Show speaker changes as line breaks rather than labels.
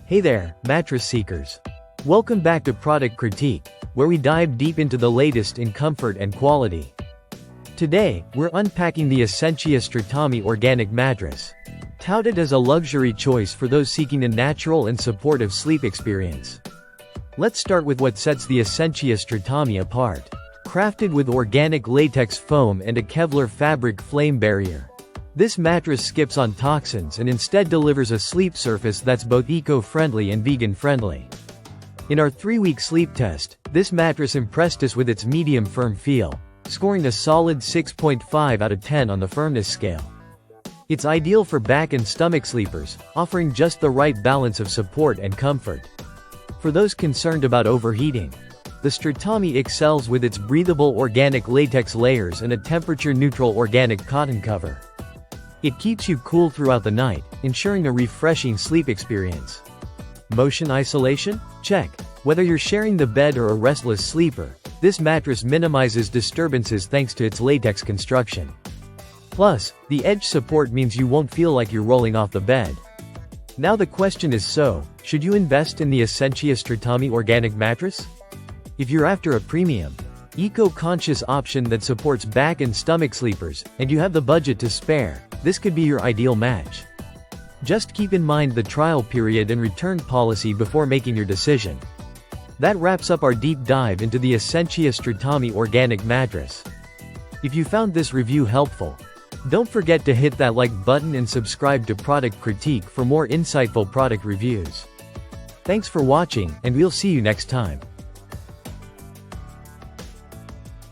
Hey there, mattress seekers. Welcome back to Product Critique, where we dive deep into the latest in comfort and quality. Today, we're unpacking the Essentia Stratami Organic Mattress. Touted as a luxury choice for those seeking a natural and supportive sleep experience. Let's start with what sets the Essentia Stratami apart. Crafted with organic latex foam and a Kevlar fabric flame barrier, this mattress skips on toxins and instead delivers a sleep surface that's both eco-friendly and vegan-friendly. In our 3-week sleep test, this mattress impressed us with its medium firm feel, scoring a solid 6.5 out of 10 on the firmness scale. It's ideal for back and stomach sleepers, offering just the right balance of support and comfort. For those concerned about overheating, the Stratami excels with its breathable organic latex layers and a temperature-neutral organic cotton cover. It keeps you cool throughout the night, ensuring a refreshing sleep experience. Motion isolation? Check. Whether you're sharing the bed or a restless sleeper, this mattress minimizes disturbances thanks to its latex construction. Plus, the edge support means you won't feel like you're rolling off the bed. Now the question is, should you invest in the Essentia Stratami Organic Mattress? If you're after a premium, eco-conscious option that supports back and stomach sleepers, and you have the budget to spare, this could be your ideal match. Just keep in mind the trial period and return policy before making your decision. That wraps up our deep dive into the Essentia Stratami Organic Mattress. If you found this review helpful, don't forget to hit that like button and subscribe to Product Critique for more insightful product reviews. Thanks for watching, and we'll see you next time.